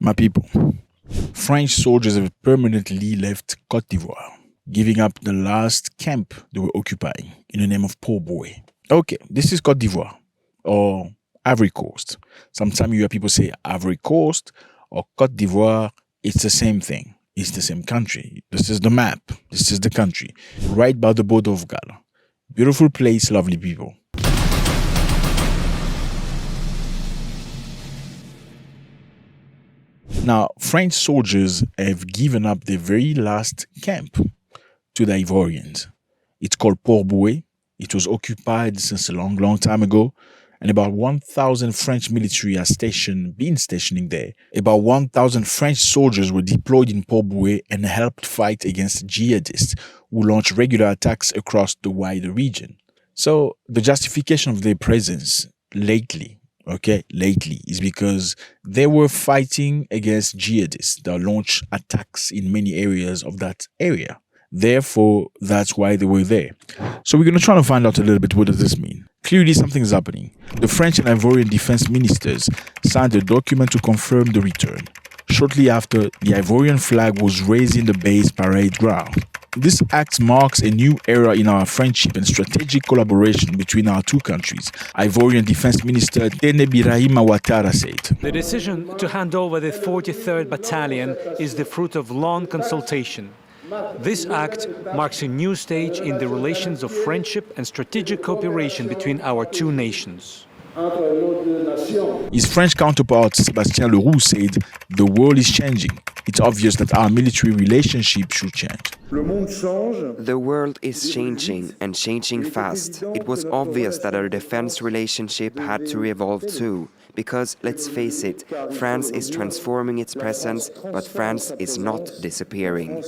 My people, French soldiers have permanently left Cote d'Ivoire, giving up the last camp they were occupying in the name of poor boy. Okay, this is Cote d'Ivoire or Ivory Coast. Sometimes you hear people say Ivory Coast or Cote d'Ivoire. It's the same thing. It's the same country. This is the map. This is the country. Right by the border of Ghana. Beautiful place, lovely people. Now, French soldiers have given up their very last camp to the Ivorians. It's called Port Boué. It was occupied since a long, long time ago. And about 1,000 French military are been stationing there. About 1,000 French soldiers were deployed in Port Boué and helped fight against jihadists who launched regular attacks across the wider region. So the justification of their presence lately is because they were fighting against jihadists that launched attacks in many areas of that area. Therefore, that's why they were there. So we're going to try to find out a little bit, what does this mean? Clearly, something is happening. The French and Ivorian defense ministers signed a document to confirm the return. Shortly after, the Ivorian flag was raised in the base parade ground. This act marks a new era in our friendship and strategic collaboration between our two countries, Ivorian Defense Minister Tene Birahima Ouattara said. The decision to hand over the 43rd Battalion is the fruit of long consultation. This act marks a new stage in the relations of friendship and strategic cooperation between our two nations. His French counterpart, Sébastien Leroux, said, "The world is changing. It's obvious that our military relationship should change." The world is changing, and changing fast. It was obvious that our defense relationship had to evolve too. Because, let's face it, France is transforming its presence, but France is not disappearing.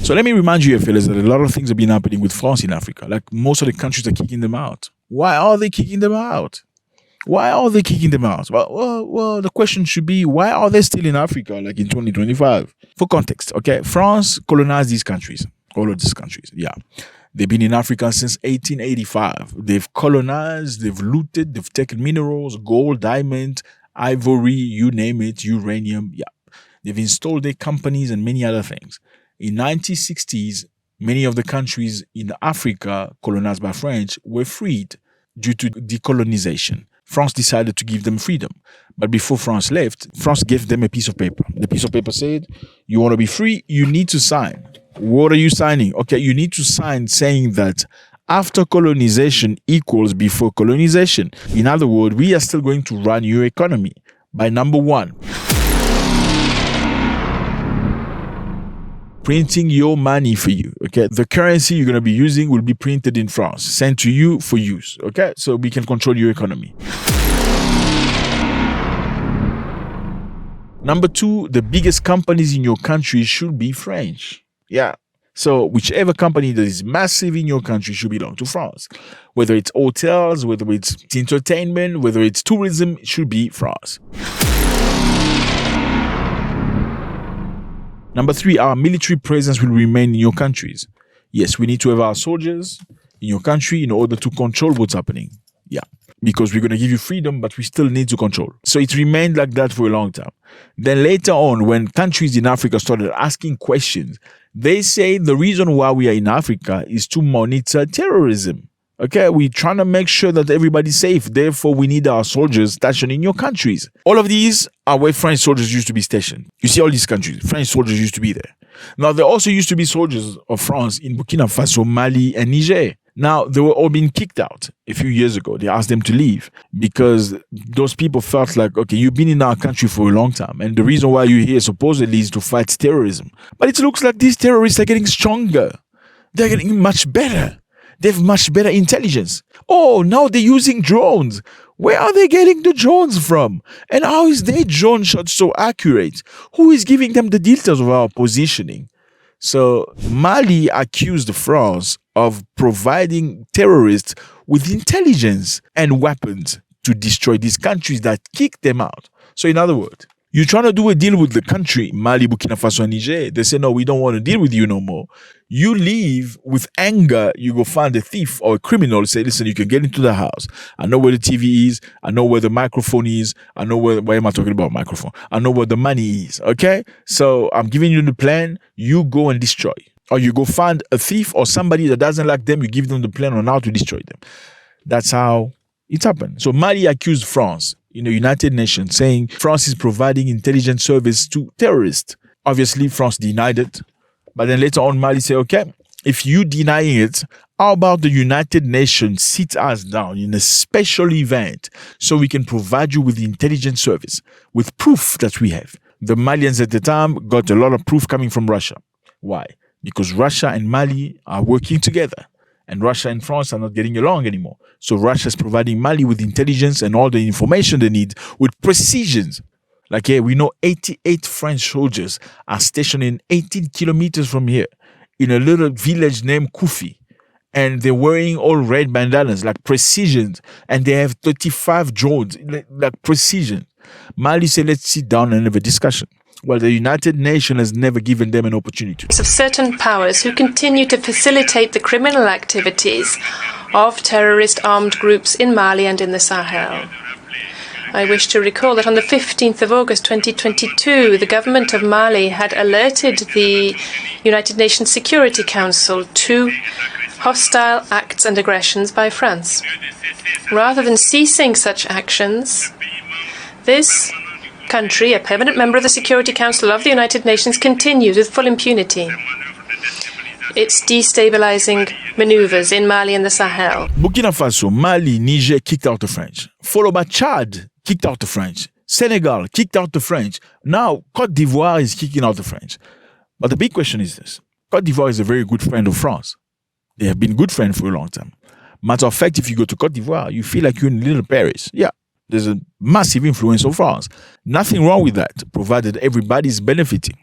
So let me remind you, fellas, that a lot of things have been happening with France in Africa. Like, most of the countries are kicking them out. Why are they kicking them out? Well, the question should be, why are they still in Africa, like in 2025? For context, okay? France colonized these countries, all of these countries, yeah. They've been in Africa since 1885. They've colonized, they've looted, they've taken minerals, gold, diamond, ivory, you name it, uranium, yeah. They've installed their companies and many other things. In 1960s, many of the countries in Africa colonized by French were freed due to decolonization. France decided to give them freedom. But before France left, France gave them a piece of paper. The piece of paper said, you want to be free, you need to sign. What are you signing? Okay, you need to sign saying that after colonization equals before colonization. In other words, we are still going to run your economy by number one, printing your money for you, okay? The currency you're going to be using will be printed in France, sent to you for use, okay? So we can control your economy. Number two, the biggest companies in your country should be French. Yeah. So whichever company that is massive in your country should belong to France. Whether it's hotels, whether it's entertainment, whether it's tourism, it should be France. Number three, our military presence will remain in your countries. Yes, we need to have our soldiers in your country in order to control what's happening. Yeah, because we're going to give you freedom, but we still need to control. So it remained like that for a long time. Then later on, when countries in Africa started asking questions, they say the reason why we are in Africa is to monitor terrorism. Okay, we're trying to make sure that everybody's safe. Therefore, we need our soldiers stationed in your countries. All of these are where French soldiers used to be stationed. You see all these countries, French soldiers used to be there. Now, there also used to be soldiers of France in Burkina Faso, Mali, and Niger. Now, they were all being kicked out a few years ago. They asked them to leave because those people felt like, okay, you've been in our country for a long time, and the reason why you're here supposedly is to fight terrorism. But it looks like these terrorists are getting stronger. They're getting much better. They have much better intelligence. Oh, now they're using drones. Where are they getting the drones from? And how is their drone shot so accurate? Who is giving them the details of our positioning? So Mali accused France of providing terrorists with intelligence and weapons to destroy these countries that kicked them out. So in other words, You're trying to do a deal with the country, Mali, Burkina Faso, and Niger. They say, no, we don't want to deal with you no more. You leave with anger, you go find a thief or a criminal, say, listen, you can get into the house. I know where the TV is. I know where the microphone is. I know why am I talking about microphone? I know where the money is, okay? So I'm giving you the plan. You go and destroy. Or you go find a thief or somebody that doesn't like them. You give them the plan on how to destroy them. That's how it happened. So Mali accused France in the United Nations, saying France is providing intelligence service to terrorists. Obviously, France denied it. But then later on, Mali said, okay, if you denying it, how about the United Nations sit us down in a special event so we can provide you with the intelligence service with proof that we have? The Malians at the time got a lot of proof coming from Russia. Why? Because Russia and Mali are working together. And Russia and France are not getting along anymore. So Russia is providing Mali with intelligence and all the information they need with precision. Like, yeah, we know 88 French soldiers are stationed in 18 kilometers from here in a little village named Koufi. And they're wearing all red bandanas, like precision. And they have 35 drones, like precision. Mali said, let's sit down and have a discussion. Well, the United Nations has never given them an opportunity. Of certain powers who continue to facilitate the criminal activities of terrorist armed groups in Mali and in the Sahel. I wish to recall that on the 15th of August 2022, the government of Mali had alerted the United Nations Security Council to hostile acts and aggressions by France. Rather than ceasing such actions, this country, a permanent member of the Security Council of the United Nations, continues with full impunity its destabilizing maneuvers in Mali and the Sahel. Burkina Faso, Mali, Niger kicked out the French, followed by Chad, kicked out the French. Senegal kicked out the French. Now, Cote d'Ivoire is kicking out the French. But the big question is this. Cote d'Ivoire is a very good friend of France. They have been good friends for a long time. Matter of fact, if you go to Cote d'Ivoire, you feel like you're in little Paris. Yeah. There's a massive influence of France. Nothing wrong with that, provided everybody's benefiting.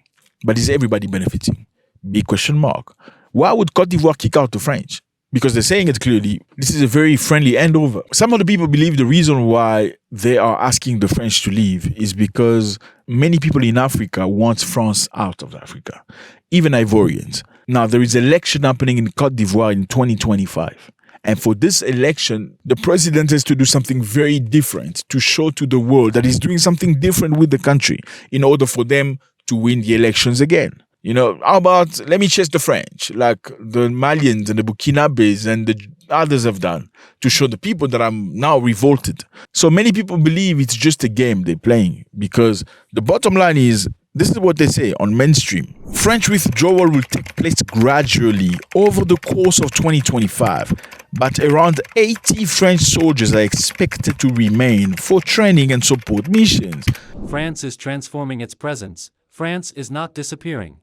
But is everybody benefiting? Big question mark. Why would Cote d'Ivoire kick out the French? Because they're saying it clearly, this is a very friendly handover. Some of the people believe the reason why they are asking the French to leave is because many people in Africa want France out of Africa, even Ivorians. Now, there is an election happening in Cote d'Ivoire in 2025. And for this election, the president has to do something very different to show to the world that he's doing something different with the country in order for them to win the elections again. You know, how about, let me chase the French, like the Malians and the Burkinabes and the others have done, to show the people that I'm now revolted. So many people believe it's just a game they're playing, because the bottom line is, this is what they say on mainstream. French withdrawal will take place gradually over the course of 2025, but around 80 French soldiers are expected to remain for training and support missions. France is transforming its presence. France is not disappearing.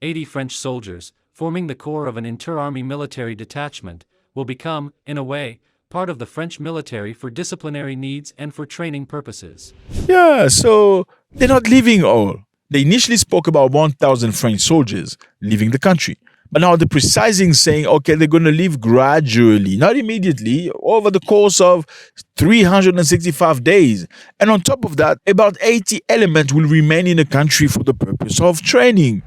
80 French soldiers, forming the core of an inter-army military detachment, will become, in a way, part of the French military for disciplinary needs and for training purposes. Yeah, so they're not leaving all. They initially spoke about 1,000 French soldiers leaving the country. But now they're precising, saying, okay, they're going to leave gradually, not immediately, over the course of 365 days. And on top of that, about 80 elements will remain in the country for the purpose of training.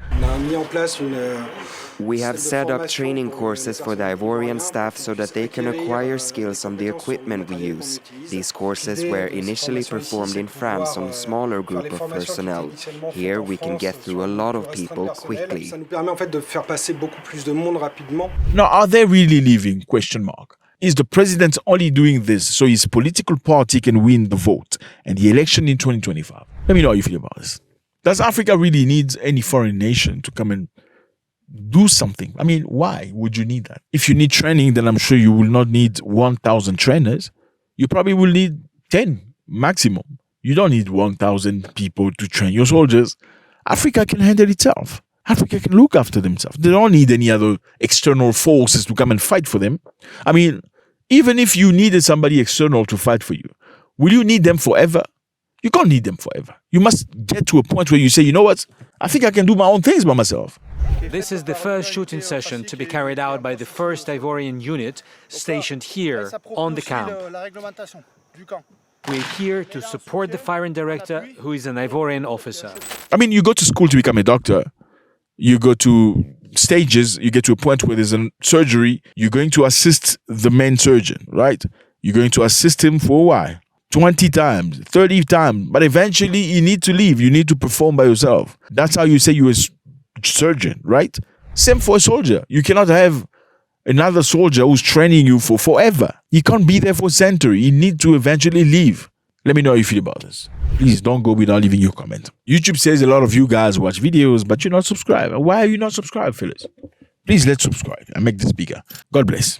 We have set up training courses for the Ivorian staff so that they can acquire skills on the equipment we use. These courses were initially performed in France on a smaller group of personnel. Here we can get through a lot of people quickly. Now, are they really leaving? Question mark. Is the president only doing this so his political party can win the vote and the election in 2025? Let me know how you feel about this. Does Africa really need any foreign nation to come and do something? I mean, why would you need that? If you need training, then I'm sure you will not need 1,000 trainers. You probably will need 10 maximum. You don't need 1,000 people to train your soldiers. Africa can handle itself. Africa can look after themselves. They don't need any other external forces to come and fight for them. I mean, even if you needed somebody external to fight for you, will you need them forever? You can't need them forever. You must get to a point where you say, you know what? I think I can do my own things by myself. This is the first shooting session to be carried out by the 1st Ivorian unit stationed here on the camp. We're here to support the firing director, who is an Ivorian officer. I mean, you go to school to become a doctor. You go to stages, you get to a point where there's a surgery. You're going to assist the main surgeon, right? You're going to assist him for a while. 20 times, 30 times. But eventually, you need to leave. You need to perform by yourself. That's how you say you're a surgeon, right? Same for a soldier. You cannot have another soldier who's training you for forever. He can't be there for a century. You need to eventually leave. Let me know how you feel about this. Please don't go without leaving your comment. YouTube says a lot of you guys watch videos, but you're not subscribed. Why are you not subscribed, fellas? Please, let's subscribe and make this bigger. God bless.